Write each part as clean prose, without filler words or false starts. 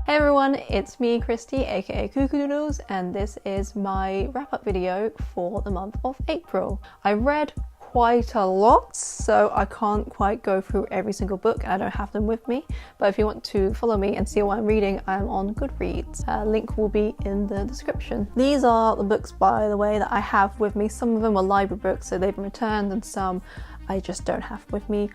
Hey everyone, it's me, Christy, aka Cuckoo Doodles, and this is my wrap-up video for the month of April. I read quite a lot, so I can't quite go through every single book, and I don't have them with me, but if you want to follow me and see what I'm reading, I'm on Goodreads. Link will be in the description. These are the books, by the way, that I have with me. Some of them are library books, so they've been returned, and some I just don't have with me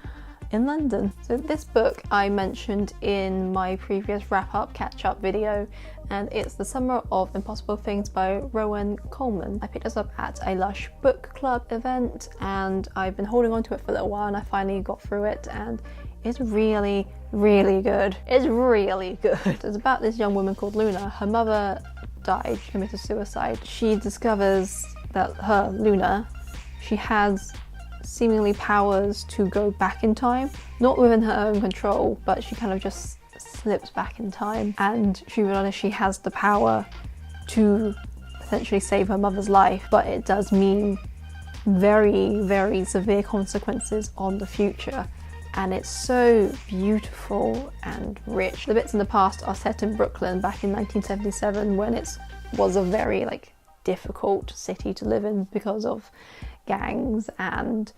in London. So this book I mentioned in my previous wrap-up catch-up video, and it's The Summer of Impossible Things by Rowan Coleman. I picked this up at a Lush book club event and I've been holding on to it for a little while, and I finally got through it, and it's really, really good. It's really good. It's about this young woman called Luna. Her mother died, she committed suicide. She discovers that Luna, she has seemingly powers to go back in time, not within her own control, but she kind of just slips back in time, and she realizes she has the power to potentially save her mother's life, but it does mean very, very severe consequences on the future. And it's so beautiful and rich. The bits in the past are set in Brooklyn back in 1977, when it was a very difficult city to live in because of gangs and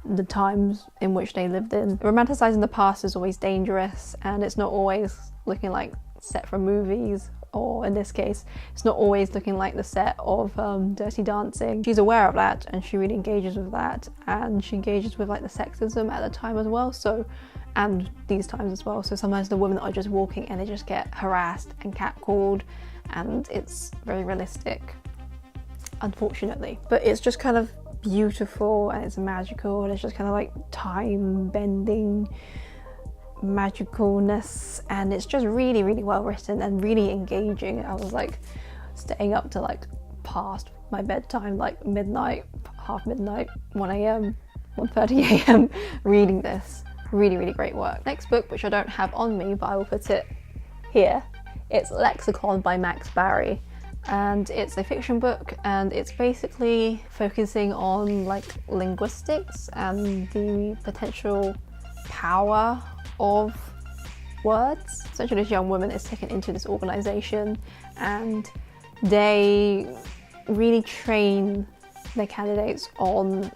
the times in which they lived in. Romanticizing the past is always dangerous, and it's not always looking like set from movies, or in this case it's not always looking like the set of Dirty Dancing. She's aware of that, and she really engages with that, and she engages with the sexism at the time as well, and these times as well. So sometimes the women are just walking and they just get harassed and catcalled, and it's very realistic, unfortunately. But it's just kind of beautiful, and it's magical, and it's just kind of time bending magicalness, and it's just really, really well written and really engaging. I was staying up to past my bedtime, midnight, half midnight, 1 a.m, 1:30 a.m reading this. Really, really great work. Next book, which I don't have on me, but I will put it here, it's Lexicon by Max Barry. And it's a fiction book, and it's basically focusing on linguistics and the potential power of words. Essentially, this young woman is taken into this organization, and they really train their candidates on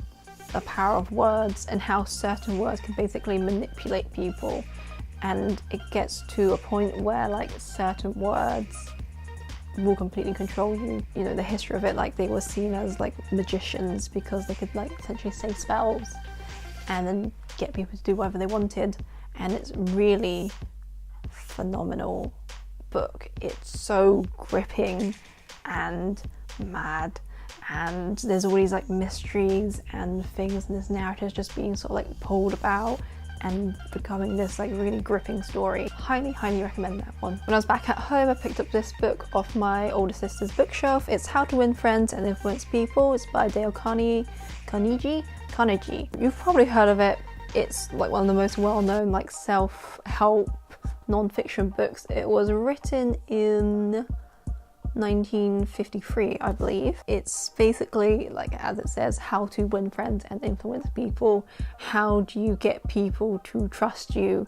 the power of words and how certain words can basically manipulate people. And it gets to a point where certain words will completely control you. You know, the history of it, they were seen as magicians because they could essentially say spells and then get people to do whatever they wanted. And it's really phenomenal book. It's so gripping and mad, and there's all these mysteries and things, and this narrative just being pulled about and becoming this really gripping story. Highly, highly recommend that one. When I was back at home, I picked up this book off my older sister's bookshelf. It's How to Win Friends and Influence People. It's by Dale Carnegie. You've probably heard of it. It's one of the most well-known self-help non-fiction books. It was written in 1953, I believe. It's basically, as it says, how to win friends and influence people. How do you get people to trust you,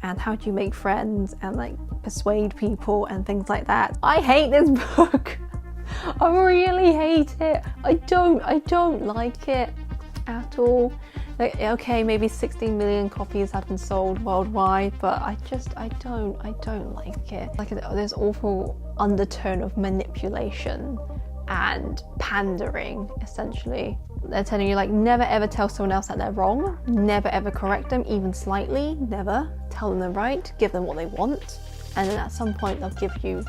and how do you make friends and persuade people and things like that. I hate this book. I really hate it. I don't like it at all. Okay, maybe 16 million copies have been sold worldwide, but I don't like it. There's awful undertone of manipulation and pandering, essentially. They're telling you never ever tell someone else that they're wrong, never ever correct them even slightly, never tell them they're right, give them what they want, and then at some point they'll give you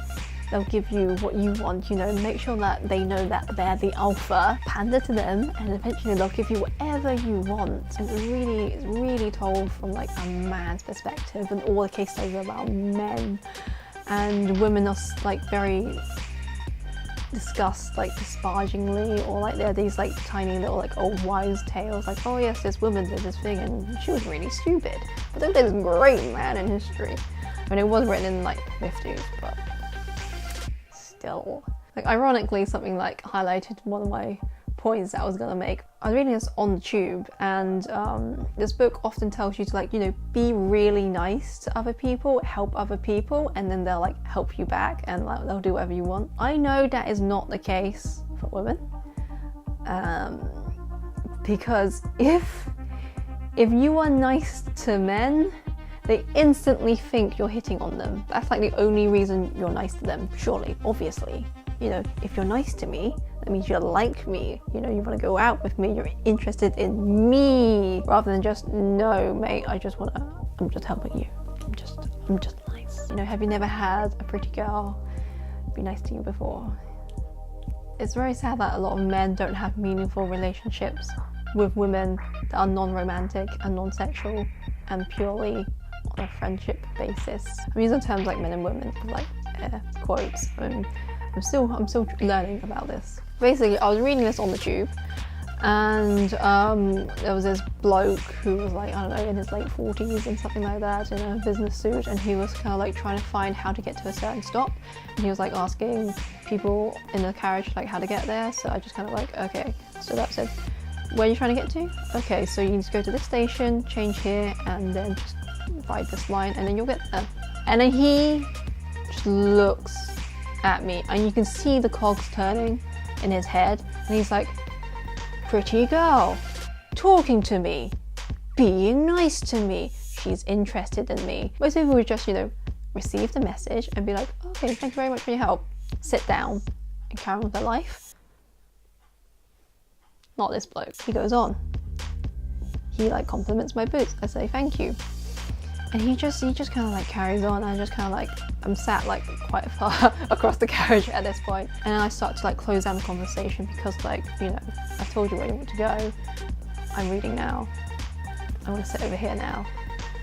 what you want, make sure that they know that they're the alpha, pander to them, and eventually they'll give you whatever you want. And it's really told from a man's perspective, and all the case studies are about men, and women are very discussed disparagingly, or they're these tiny little old wives' tales, oh yes, this woman did this thing and she was really stupid, but there was this great man in history. I mean, it was written in the 50s, but still. Ironically, something highlighted one of my points that I was gonna make. I was reading this on the tube, and this book often tells you to, like, you know, be really nice to other people, help other people, and then they'll like help you back, and like, they'll do whatever you want. I know that is not the case for women, because if you are nice to men, they instantly think you're hitting on them. That's like the only reason you're nice to them, surely, obviously. You know, if you're nice to me, that means you like me. You know, you want to go out with me, you're interested in me, rather than just, no, mate, I'm just helping you. I'm just nice. You know, have you never had a pretty girl be nice to you before? It's very sad that a lot of men don't have meaningful relationships with women that are non-romantic and non-sexual and purely on a friendship basis. I'm using terms like men and women with like air quotes. I'm still learning about this. Basically, I was reading this on the tube, and there was this bloke who was like, I don't know, in his late 40s and something like that, in a business suit, and he was kind of like trying to find how to get to a certain stop, and he was like asking people in the carriage like how to get there. So I just kind of like, okay, stood up, said, where are you trying to get to? Okay, so you need to go to this station, change here, and then just ride this line, and then you'll get there. And then he just looks at me, and you can see the cogs turning in his head, and he's like, pretty girl, talking to me, being nice to me, she's interested in me. Most people would just, you know, receive the message and be like, okay, thank you very much for your help, sit down and carry on with their life. Not this bloke. He goes on. He like compliments my boots. I say thank you. And he just kind of like carries on. I just kind of like, I'm sat like quite far across the carriage at this point. And then I start to like close down the conversation because, like, you know, I've told you where you want to go. I'm reading now. I want to sit over here now.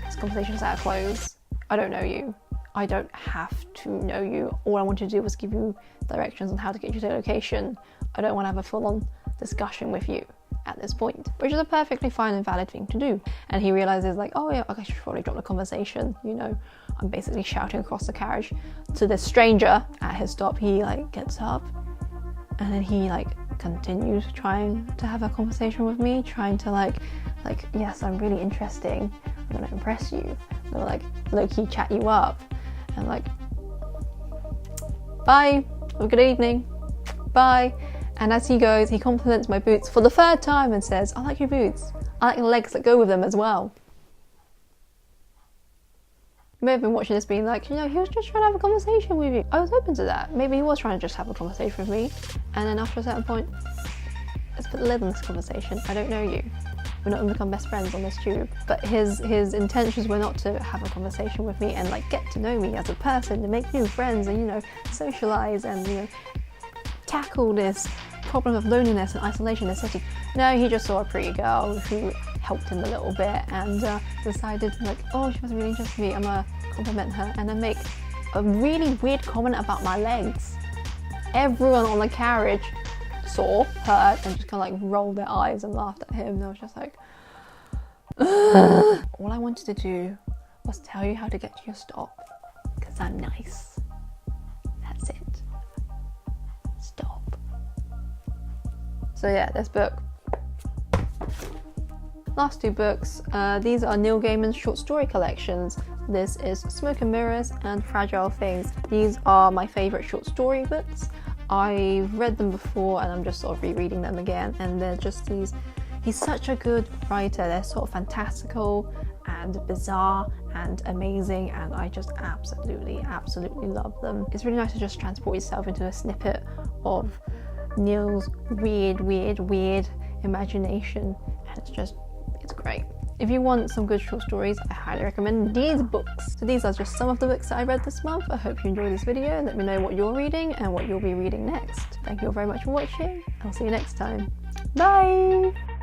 This conversation's at a close. I don't know you. I don't have to know you. All I wanted to do was give you directions on how to get you to the location. I don't want to have a full-on discussion with you at this point, which is a perfectly fine and valid thing to do. And he realizes like, oh yeah, okay, I should probably drop the conversation. You know, I'm basically shouting across the carriage to this stranger at his stop. He like gets up, and then he like continues trying to have a conversation with me, trying to like, yes, I'm really interesting. I'm gonna impress you. I'm gonna like low-key chat you up, and like, bye, have a good evening, bye. And as he goes, he compliments my boots for the third time and says, I like your boots. I like the legs that go with them as well. You may have been watching this being like, you know, he was just trying to have a conversation with you. I was open to that. Maybe he was trying to just have a conversation with me. And then after a certain point, let's put the lid on this conversation. I don't know you. We're not going to become best friends on this tube. But his intentions were not to have a conversation with me and like get to know me as a person, to make new friends and, you know, socialize and, you know, tackle this problem of loneliness and isolation in the city. No, he just saw a pretty girl who helped him a little bit and decided like, oh, she was really interested in me, I'm gonna compliment her, and then make a really weird comment about my legs. Everyone on the carriage saw, heard, and just kind of like rolled their eyes and laughed at him. And I was just like, ugh. All I wanted to do was tell you how to get to your stop, because I'm nice. That's it. Stop. So yeah, this book. Last two books, these are Neil Gaiman's short story collections. This is Smoke and Mirrors and Fragile Things. These are my favourite short story books. I've read them before and I'm just sort of rereading them again, and they're just these, he's such a good writer. They're sort of fantastical and bizarre and amazing, and I just absolutely love them. It's really nice to just transport yourself into a snippet of Neil's weird imagination, and it's great. If you want some good short stories, I highly recommend these books. So these are just some of the books that I read this month. I hope you enjoyed this video. Let me know what you're reading and what you'll be reading next. Thank you all very much for watching. I'll see you next time. Bye!